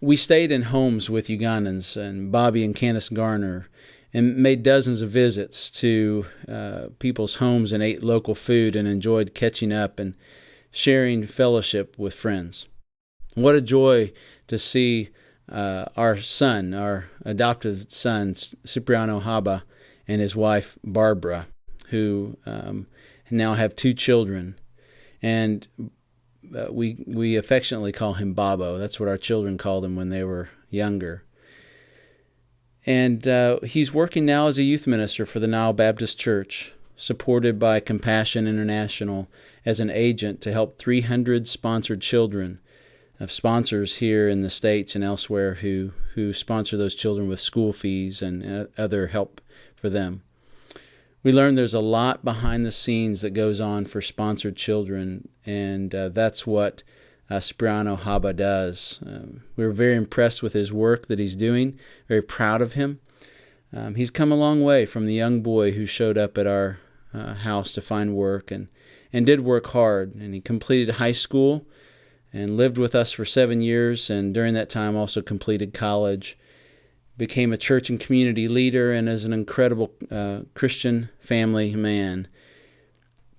We stayed in homes with Ugandans and Bobby and Candace Garner, and made dozens of visits to people's homes and ate local food and enjoyed catching up and sharing fellowship with friends. What a joy to see our son, our adopted son, Cipriano Haba, and his wife, Barbara, who now have 2 children. And we affectionately call him Babo. That's what our children called him when they were younger. And he's working now as a youth minister for the Nile Baptist Church, supported by Compassion International as an agent to help 300 sponsored children of sponsors here in the States and elsewhere who sponsor those children with school fees and other help for them. We learned there's a lot behind the scenes that goes on for sponsored children, and that's what Cipriano Haba does. We're very impressed with his work that he's doing, very proud of him. He's come a long way from the young boy who showed up at our house to find work and did work hard. And he completed high school and lived with us for 7 years, and during that time also completed college, became a church and community leader, and is an incredible Christian family man.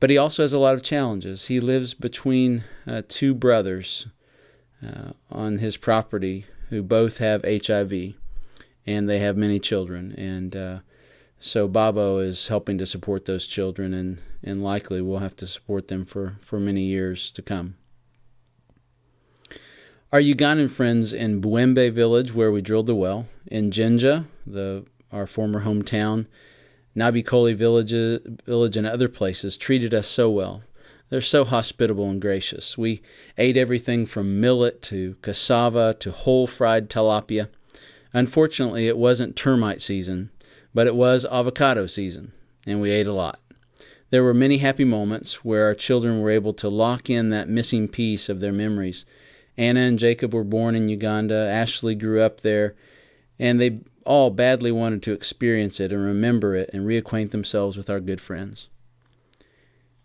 But he also has a lot of challenges. He lives between 2 brothers on his property who both have HIV, and they have many children. And so Babo is helping to support those children, and likely will have to support them for many years to come. Our Ugandan friends in Buembe village, where we drilled the well, in Jinja, our former hometown, Nabikoli village and other places, treated us so well. They're so hospitable and gracious. We ate everything from millet to cassava to whole fried tilapia. Unfortunately, it wasn't termite season, but it was avocado season, and we ate a lot. There were many happy moments where our children were able to lock in that missing piece of their memories. Anna and Jacob were born in Uganda. Ashley grew up there, and they all badly wanted to experience it and remember it and reacquaint themselves with our good friends.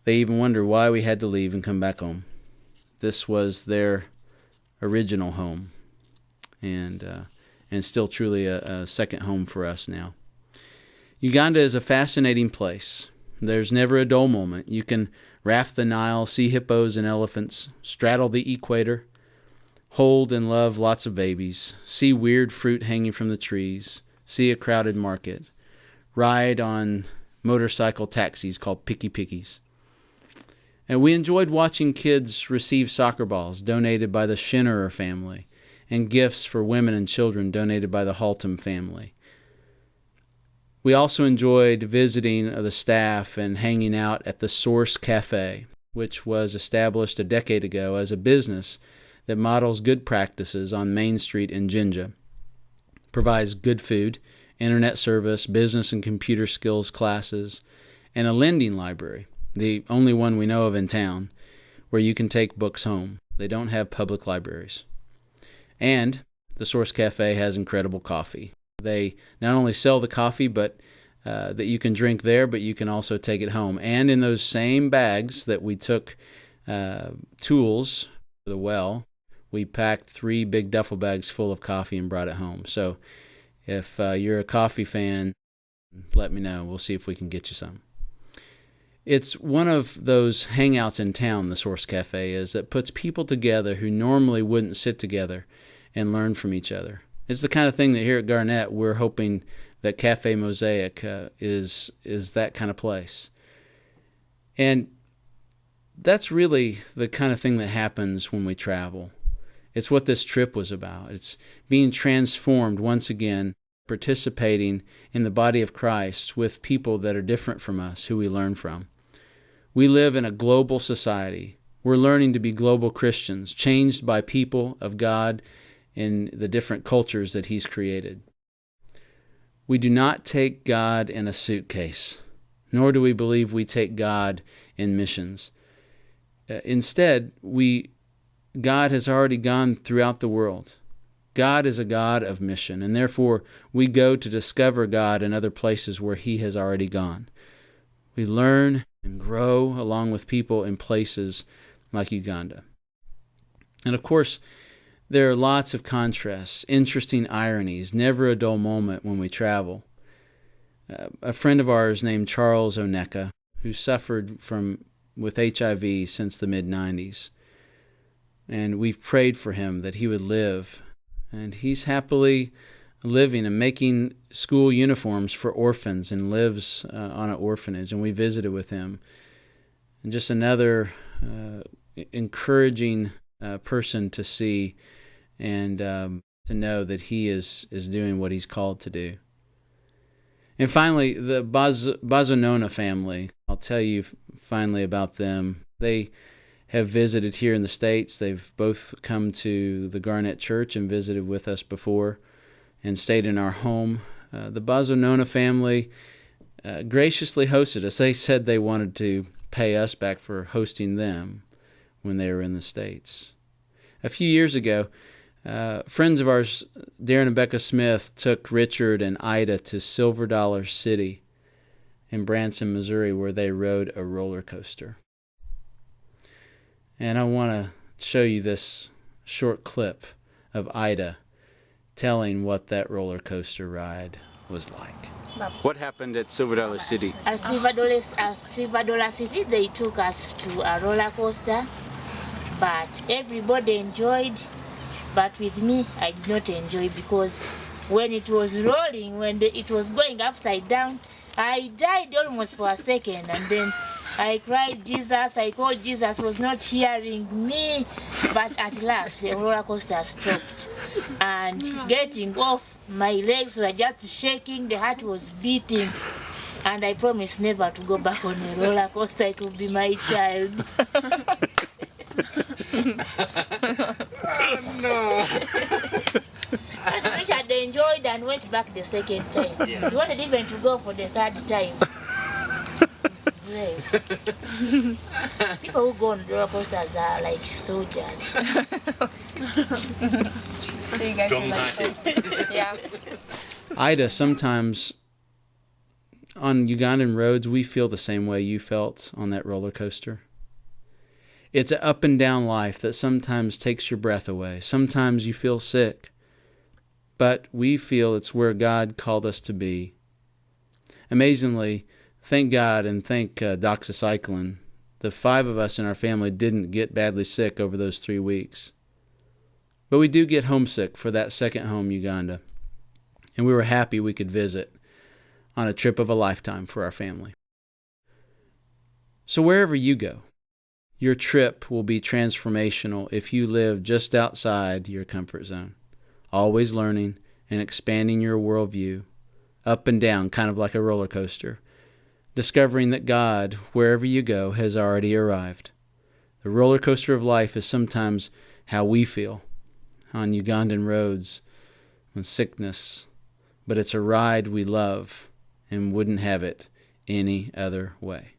They even wondered why we had to leave and come back home. This was their original home, and still truly a second home for us now. Uganda is a fascinating place. There's never a dull moment. You can raft the Nile, see hippos and elephants, straddle the equator, hold and love lots of babies, see weird fruit hanging from the trees, see a crowded market, ride on motorcycle taxis called picky-pickies. And we enjoyed watching kids receive soccer balls donated by the Schinnerer family and gifts for women and children donated by the Haltom family. We also enjoyed visiting the staff and hanging out at the Source Cafe, which was established a decade ago as a business that models good practices on Main Street in Jinja, provides good food, internet service, business and computer skills classes, and a lending library, the only one we know of in town, where you can take books home. They don't have public libraries. And the Source Cafe has incredible coffee. They not only sell the coffee but that you can drink there, but you can also take it home. And in those same bags that we took tools for the well, we packed 3 big duffel bags full of coffee and brought it home. So if you're a coffee fan, let me know. We'll see if we can get you some. It's one of those hangouts in town, the Source Cafe is, that puts people together who normally wouldn't sit together and learn from each other. It's the kind of thing that here at Garnett we're hoping that Cafe Mosaic is that kind of place. And that's really the kind of thing that happens when we travel. It's what this trip was about. It's being transformed once again, participating in the body of Christ with people that are different from us, who we learn from. We live in a global society. We're learning to be global Christians, changed by people of God in the different cultures that He's created. We do not take God in a suitcase, nor do we believe we take God in missions. Instead, God has already gone throughout the world. God is a God of mission, and therefore we go to discover God in other places where He has already gone. We learn and grow along with people in places like Uganda. And of course, There are lots of contrasts, interesting ironies, never a dull moment when we travel. A friend of ours named Charles Oneka, who suffered with HIV since the mid-90s, and we've prayed for him that he would live, and he's happily living and making school uniforms for orphans and lives on an orphanage, and we visited with him. And just another encouraging person to see and to know that he is doing what he's called to do. And finally, the Bazonona family. I'll tell you finally about them. They have visited here in the States. They've both come to the Garnett Church and visited with us before and stayed in our home. The Bazonona family graciously hosted us. They said they wanted to pay us back for hosting them when they were in the States. A few years ago, friends of ours, Darren and Becca Smith, took Richard and Ida to Silver Dollar City in Branson, Missouri, where they rode a roller coaster. And I want to show you this short clip of Ida telling what that roller coaster ride was like. What happened at Silver Dollar City? At Silver Dollar City, they took us to a roller coaster, but everybody enjoyed. But with me, I did not enjoy, because when it was rolling, when it was going upside down, I died almost for a second, and then I cried, Jesus, I called Jesus, was not hearing me. But at last, the roller coaster stopped. And getting off, my legs were just shaking, the heart was beating. And I promised never to go back on a roller coaster. It would be my child. Oh, no. And Richard enjoyed and went back the second time. Yes. He wanted even to go for the third time. Brave. People who go on roller coasters are like soldiers. So you guys strong-minded. Yeah. Ida, sometimes on Ugandan roads, we feel the same way you felt on that roller coaster. It's an up and down life that sometimes takes your breath away. Sometimes you feel sick. But we feel it's where God called us to be. Amazingly, thank God and thank doxycycline, the 5 of us in our family didn't get badly sick over those 3 weeks. But we do get homesick for that second home, Uganda. And we were happy we could visit on a trip of a lifetime for our family. So wherever you go, your trip will be transformational if you live just outside your comfort zone, always learning and expanding your worldview, up and down, kind of like a roller coaster, discovering that God, wherever you go, has already arrived. The roller coaster of life is sometimes how we feel on Ugandan roads with sickness, but it's a ride we love and wouldn't have it any other way.